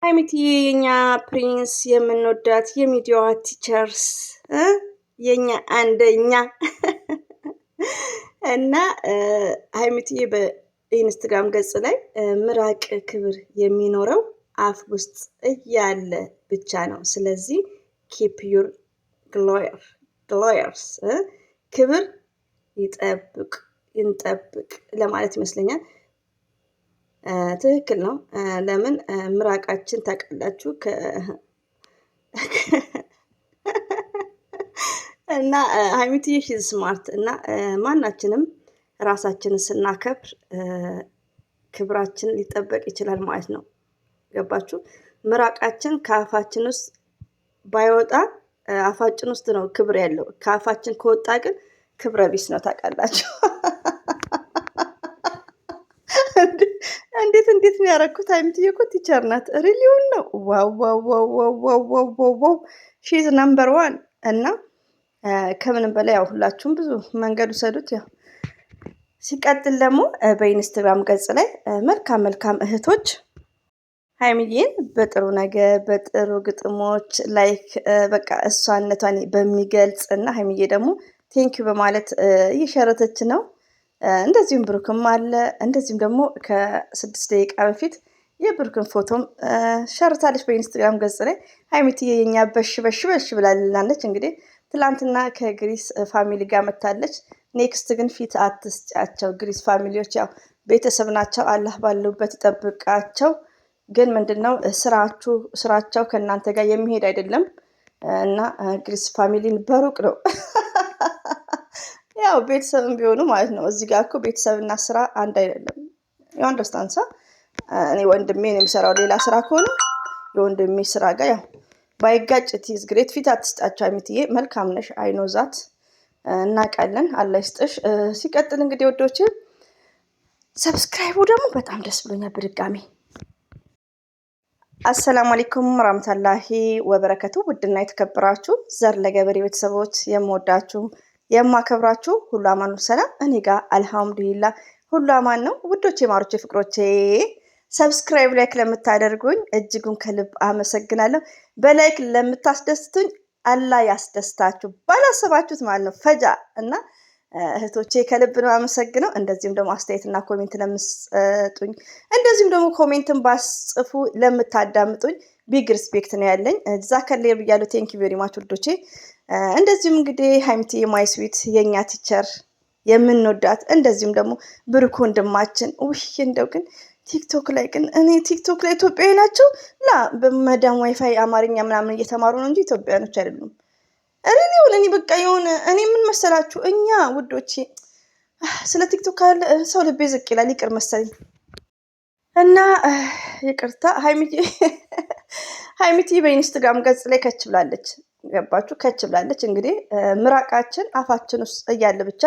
ሀይሚቲ የኛ ፕሪንስ የምንወዳት የሚዲያዋ ቲቸርስ የኛ አንደኛ እና ሀይሚቲዬ በኢንስታግራም ገጽ ላይ ምራቅ ክብር የሚኖረው አፍ ውስጥ እያለ ብቻ ነው። ስለዚህ ኪፕ ዩር ግሎየርስ ክብር ይንጠብቅ ለማለት ይመስለኛል። ትክክል ነው። ለምን ምራቃችን ታውቃላችሁ እና ሀይሚትዬ ሺዝ ስማርት እና ማናችንም ራሳችንን ስናከብር ክብራችን ሊጠበቅ ይችላል ማለት ነው። ገባችሁ? ምራቃችን ከአፋችን ውስጥ ባይወጣ አፋችን ውስጥ ነው ክብር ያለው። ከአፋችን ከወጣ ግን ክብረ ቢስ ነው። ታውቃላችሁ? እንዴት ነው ያደረኩት? ሀይሚትዬ እኮ ቲቸር ናት። ሪሊውን ነው። ዋው ሺዝ ነምበር ዋን እና ከምንም በላይ ያው ሁላችሁም ብዙ መንገድ ውሰዱት። ያው ሲቀጥል ደግሞ በኢንስታግራም ገጽ ላይ መልካም እህቶች ሀይሚዬን በጥሩ ነገር በጥሩ ግጥሞች ላይክ በቃ እሷነቷን በሚገልጽ እና ሀይሚዬ ደግሞ ቴንኪዩ በማለት እየሸረተች ነው። እንደዚሁም ብሩክም አለ። እንደዚሁም ደግሞ ከ6 ደቂቃ በፊት የብሩክን ፎቶም ሸርታለች በኢንስታግራም ገጽ ላይ። ሀይሚትዬ የኛ በሽ ብላልናለች። እንግዲህ ትላንትና ከግሪስ ፋሚሊ ጋር መታለች። ኔክስት ግን ፊት አትስጫቸው። ግሪስ ፋሚሊዎች ያው ቤተሰብ ናቸው። አላህ ባሉበት ይጠብቃቸው። ግን ምንድነው ስራቸው ከእናንተ ጋር የሚሄድ አይደለም እና ግሪስ ፋሚሊን በሩቅ ነው ያው ቤተሰብም ቢሆኑ ማለት ነው። እዚህ ጋር እኮ ቤተሰብና ስራ አንድ አይደለም። ያው አንደርስታንሳ እኔ ወንድሜን የሚሰራው ሌላ ስራ ከሆነ የወንድሜ ስራ ጋር ያው ባይጋጭ ቲዝ ግሬት። ፊት አትስጣቸው ሀይሚትዬ፣ መልካም ነሽ። አይኖዛት እናውቃለን። አላህ ይስጥሽ። ሲቀጥል እንግዲህ ወዶች ሰብስክራይቡ ደግሞ በጣም ደስ ብሎኛል በድጋሚ። አሰላሙ አለይኩም ወራህመቱላሂ ወበረከቱ። ውድና የተከበራችሁ ዘር ለገበሬ ቤተሰቦች የምወዳችሁ የማከብራችሁ ሁሉ አማኑ ሰላም፣ እኔ ጋር አልሐምዱሊላህ ሁሉ አማን ነው። ውዶቼ ማሮቼ ፍቅሮቼ ሰብስክራይብ ላይክ ለምታደርጉኝ እጅጉን ከልብ አመሰግናለሁ። በላይክ ለምታስደስቱኝ አላህ ያስደስታችሁ። ባላሰባችሁት ማለት ነው ፈጃ እና እህቶቼ ከልብ ነው አመሰግነው። እንደዚሁም ደግሞ አስተያየትና ኮሜንት ለምትሰጡኝ፣ እንደዚሁም ደግሞ ኮሜንትን ባስጽፉ ለምታዳምጡኝ ቢግ ሪስፔክት ነው ያለኝ። ዛከሌር ብያለሁ። ቴንክ ዩ ቬሪ ማች ውዶቼ። እንደዚሁም እንግዲህ ሀይሚትዬ ማይ ስዊት የኛ ቲቸር የምንወዳት፣ እንደዚሁም ደግሞ ብሩክ ወንድማችን ውይ እንደው ግን ቲክቶክ ላይ ግን እኔ ቲክቶክ ላይ ኢትዮጵያዊ ናቸው በመዳም ዋይፋይ አማርኛ ምናምን እየተማሩ ነው እንጂ ኢትዮጵያኖች አይደሉም። ሪሊውን እኔ በቃ የሆነ እኔ ምን መሰላችሁ እኛ ውዶቼ ስለ ቲክቶክ ካለ ሰው ልቤ ዝቅ ይላል። ይቅር መሰለኝ እና ይቅርታ። ሀይሚትዬ በኢንስታግራም ገጽ ላይ ከች ብላለች። ገባችሁ? ከች ብላለች። እንግዲህ ምራቃችን አፋችን ውስጥ እያለ ብቻ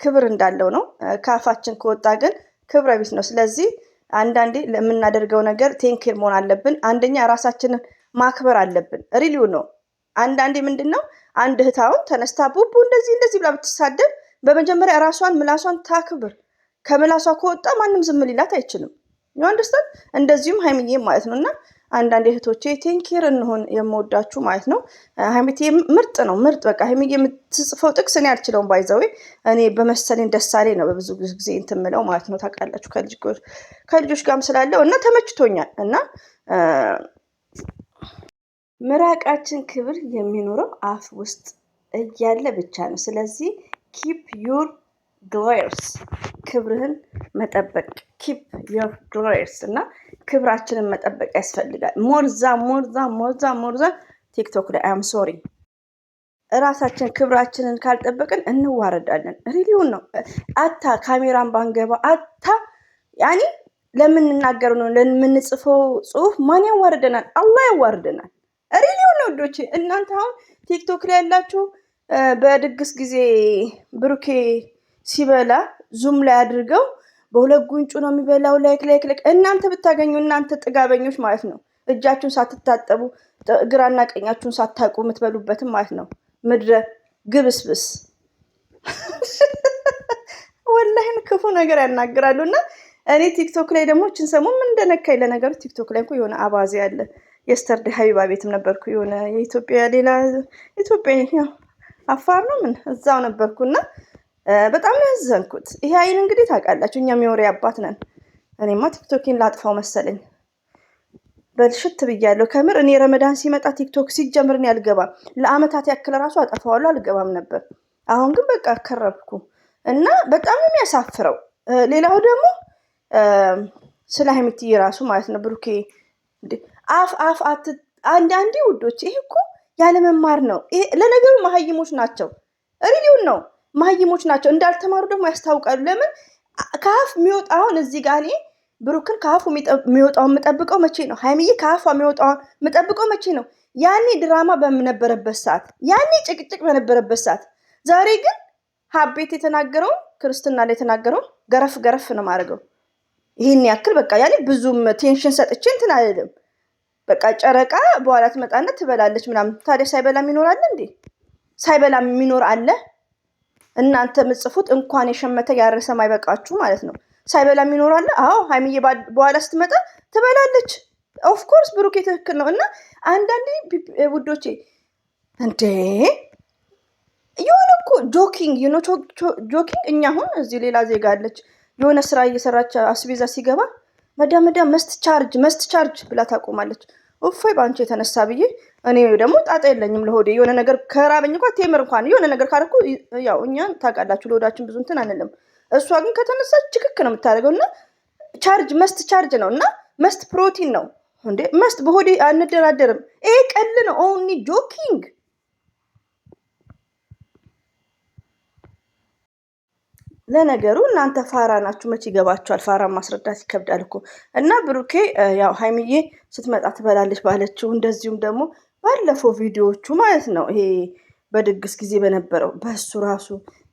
ክብር እንዳለው ነው። ከአፋችን ከወጣ ግን ክብረ ቢስ ነው። ስለዚህ አንዳንዴ ለምናደርገው ነገር ቴንኬር መሆን አለብን። አንደኛ ራሳችንን ማክበር አለብን። ሪሊው ነው። አንዳንዴ ምንድን ነው አንድ እህታውን ተነስታ ቡቡ እንደዚህ ብላ ብትሳደብ በመጀመሪያ ራሷን ምላሷን ታክብር። ከምላሷ ከወጣ ማንም ዝም ሊላት አይችልም። አንደርስታንድ? እንደዚሁም ሀይሚዬ ማለት ነው። እና አንዳንድ እህቶቼ ቴንኬር እንሆን የምወዳችሁ ማለት ነው። ሀይሚዬ ምርጥ ነው፣ ምርጥ በቃ ሀይሚዬ የምትጽፈው ጥቅስ እኔ አልችለውም። ባይዘዌ እኔ በመሰለኝ ደሳሌ ነው በብዙ ጊዜ እንትን የምለው ማለት ነው። ታውቃላችሁ ከልጆች ጋርም ስላለው እና ተመችቶኛል። እና ምራቃችን ክብር የሚኖረው አፍ ውስጥ እያለ ብቻ ነው። ስለዚህ ኪፕ ዩር ግሎየርስ ክብርህን መጠበቅ፣ ኪፕ ዩር ግሎየርስ እና ክብራችንን መጠበቅ ያስፈልጋል። ሞርዛ ቲክቶክ ላይ አም ሶሪ እራሳችን ክብራችንን ካልጠበቅን እንዋረዳለን። ሪሊውን ነው። አታ ካሜራን ባንገባ ያኔ ለምንናገር ነው ለምንጽፈው ጽሁፍ ማን ያዋርደናል? አላህ ያዋርደናል። ሪሊውን ነው ወዶቼ። እናንተ አሁን ቲክቶክ ላይ ያላችሁ በድግስ ጊዜ ብሩኬ ሲበላ ዙም ላይ አድርገው በሁለት ጉንጩ ነው የሚበላው። ላይክ እናንተ ብታገኙ እናንተ ጥጋበኞች ማለት ነው። እጃችሁን ሳትታጠቡ ግራና ቀኛችሁን ሳታውቁ የምትበሉበትም ማለት ነው። ምድረ ግብስብስ ወላሂን ክፉ ነገር ያናግራሉ። እና እኔ ቲክቶክ ላይ ደግሞ እችን ሰሞን ምን እንደነካኝ ለነገሩ ቲክቶክ ላይ እኮ የሆነ አባዜ አለ። የስተርዴ ሀቢባ ቤትም ነበርኩ የሆነ የኢትዮጵያ ሌላ ኢትዮጵያ አፋር ነው ምን እዛው ነበርኩና በጣም ነው ያዘንኩት። ይሄ አይን እንግዲህ ታውቃላችሁ እኛም የወሬ አባት ነን። እኔማ ቲክቶኬን ላጥፋው መሰለኝ በልሽት ብያለሁ። ከምር እኔ ረመዳን ሲመጣ ቲክቶክ ሲጀምር እኔ አልገባም። ለአመታት ያክል ራሱ አጠፋዋለሁ አልገባም ነበር። አሁን ግን በቃ አከረብኩ እና በጣም ነው የሚያሳፍረው። ሌላው ደግሞ ስለ ሀይሚትዬ ራሱ ማለት ነው ብሩኬ አፍ አንዳንዴ ውዶች ይሄ እኮ ያለመማር ነው። ለነገሩ መሀይሞች ናቸው። ሪሊውን ነው መሀይሞች ናቸው። እንዳልተማሩ ደግሞ ያስታውቃሉ። ለምን ከአፍ የሚወጣውን እዚህ ጋር እኔ ብሩክን ከአፉ የሚወጣውን የምጠብቀው መቼ ነው? ሀይሚዬ ከአፏ የሚወጣውን የምጠብቀው መቼ ነው? ያኔ ድራማ በነበረበት ሰዓት፣ ያኔ ጭቅጭቅ በነበረበት ሰዓት። ዛሬ ግን ሀቤት የተናገረውን ክርስትና ላይ የተናገረውን ገረፍ ገረፍ ነው ማድረገው። ይህን ያክል በቃ ያኔ ብዙም ቴንሽን ሰጥቼ እንትን አይደለም። በቃ ጨረቃ በኋላ ትመጣና ትበላለች ምናምን። ታዲያ ሳይበላ የሚኖር አለ እንዴ? ሳይበላ የሚኖር አለ? እናንተ ምጽፉት እንኳን የሸመተ ያረሰ ማይበቃችሁ ማለት ነው። ሳይበላ የሚኖር አለ? አዎ ሀይሚዬ በኋላ ስትመጣ ትበላለች። ኦፍኮርስ ብሩኬ ትክክል ነው። እና አንዳንዴ ውዶቼ እንዴ የሆነ እኮ ጆኪንግ ጆኪንግ። እኛ አሁን እዚህ ሌላ ዜጋ አለች የሆነ ስራ እየሰራች አስቤዛ ሲገባ መዳም መስት ቻርጅ ብላ ታቆማለች። እፎይ በአንቺ የተነሳ ብዬ እኔ ደግሞ ጣጣ የለኝም ለሆዴ የሆነ ነገር ከራበኝ እንኳን ቴምር እንኳን የሆነ ነገር ካደረኩ ያው እኛን ታውቃላችሁ ለሆዳችን ብዙ እንትን አንልም። እሷ ግን ከተነሳች ችክክ ነው የምታደርገው። እና መስት ቻርጅ ነው እና መስት ፕሮቲን ነው እንዴ መስት በሆዴ አንደራደርም። ይሄ ቀል ነው። ኦንሊ ጆኪንግ። ለነገሩ እናንተ ፋራ ናችሁ፣ መች ይገባችኋል? ፋራ ማስረዳት ይከብዳል እኮ። እና ብሩኬ ያው ሀይሚዬ ስትመጣ ትበላለች ባለችው፣ እንደዚሁም ደግሞ ባለፈው ቪዲዮዎቹ ማለት ነው ይሄ በድግስ ጊዜ በነበረው በሱ ራሱ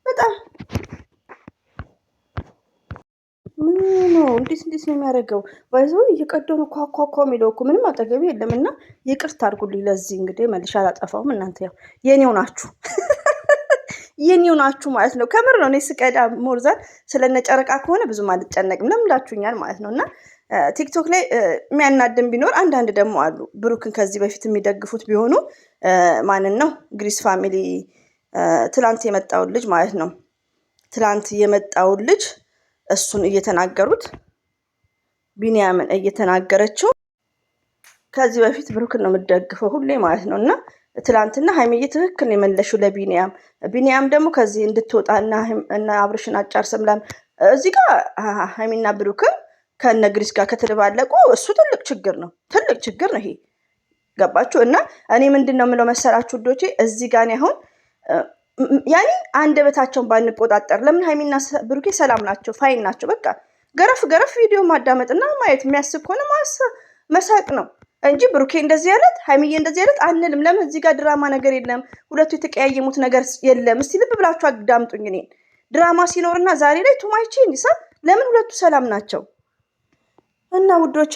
በጣም እንዴት ነው የሚያደርገው? ባይዘው እየቀደሩ ኳኳኳ የሚለው እኮ ምንም አጠገቢ የለም። እና ይቅርታ አድርጉልኝ ለዚህ እንግዲህ መልሼ አላጠፋውም። እናንተ ያው የኔው ናችሁ ማለት ነው። ከምር ነው። እኔ ስቀዳ ሞርዛን ስለነ ጨረቃ ከሆነ ብዙም አልጨነቅም። ለምላችሁኛል ማለት ነው። እና ቲክቶክ ላይ የሚያናድም ቢኖር አንዳንድ ደግሞ አሉ ብሩክን ከዚህ በፊት የሚደግፉት ቢሆኑ ማንን ነው? ግሪስ ፋሚሊ ትላንት የመጣውን ልጅ ማለት ነው። ትላንት የመጣውን ልጅ እሱን እየተናገሩት ቢኒያምን እየተናገረችው ከዚህ በፊት ብሩክን ነው የምትደግፈው ሁሌ ማለት ነው። እና ትላንትና ሀይሚዬ ትክክል ነው የመለሽው ቢኒያም ደግሞ ከዚህ እንድትወጣና እና አብርሽን አጫርሰ ምናምን እዚህ ጋር ሀይሚና ብሩክን ከነ ግሪስ ጋር ከተደባለቁ እሱ ትልቅ ችግር ነው ይሄ ገባችሁ? እና እኔ ምንድን ነው የምለው መሰላችሁ ውዶቼ እዚህ ጋር አሁን ያኔ አንደበታቸውን ባንቆጣጠር። ለምን ሀይሚና ብሩኬ ሰላም ናቸው፣ ፋይን ናቸው። በቃ ገረፍ ቪዲዮ ማዳመጥና ማየት የሚያስብ ከሆነ መሳቅ ነው እንጂ ብሩኬ እንደዚህ ያለት ሀይሚዬ እንደዚህ ያለት አንልም። ለምን እዚህ ጋር ድራማ ነገር የለም፣ ሁለቱ የተቀያየሙት ነገር የለም። እስቲ ልብ ብላችሁ አዳምጡኝ። እኔን ድራማ ሲኖርና ዛሬ ላይ ቱማይቼ እንዲሳ ለምን ሁለቱ ሰላም ናቸው? እና ውዶቼ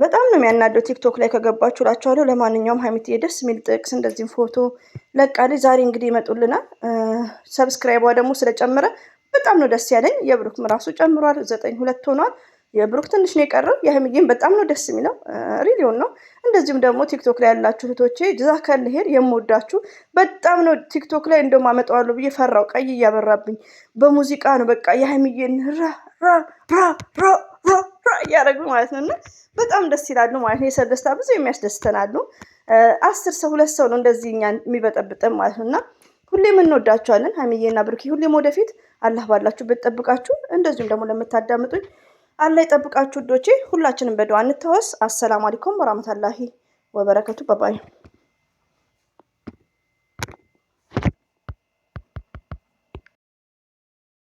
በጣም ነው የሚያናደው። ቲክቶክ ላይ ከገባችሁ እላችኋለሁ። ለማንኛውም ሀይሚትዬ ደስ የሚል ጥቅስ እንደዚህም ፎቶ ለቃለች። ዛሬ እንግዲህ ይመጡልናል። ሰብስክራይቧ ደግሞ ስለጨመረ በጣም ነው ደስ ያለኝ። የብሩክም ራሱ ጨምሯል፣ 9-2 ሆኗል። የብሩክ ትንሽ ነው የቀረው። የሀይሚዬም በጣም ነው ደስ የሚለው ሪሊዮን ነው። እንደዚሁም ደግሞ ቲክቶክ ላይ ያላችሁ እህቶቼ ጀዛከል ሄር የምወዳችሁ በጣም ነው። ቲክቶክ ላይ እንደውም አመጣዋለሁ ብዬ ፈራው፣ ቀይ እያበራብኝ በሙዚቃ ነው በቃ የሀይሚዬን እያደረጉ ማለት ነው። እና በጣም ደስ ይላሉ ማለት ነው። የሰው ደስታ ብዙ የሚያስደስተናሉ። 10 ሰው 2 ሰው ነው እንደዚህ እኛን የሚበጠብጠን ማለት ነው። እና ሁሌም እንወዳችኋለን ሀይሚዬና ብሩኬ። ሁሌም ወደፊት አላህ ባላችሁበት ጠብቃችሁ፣ እንደዚሁም ደግሞ ለምታዳምጡኝ አላህ ይጠብቃችሁ ውዶቼ። ሁላችንም በዱዓ እንተዋወስ። አሰላሙ አለይኩም ወራህመቱላሂ ወበረከቱ። ባባይ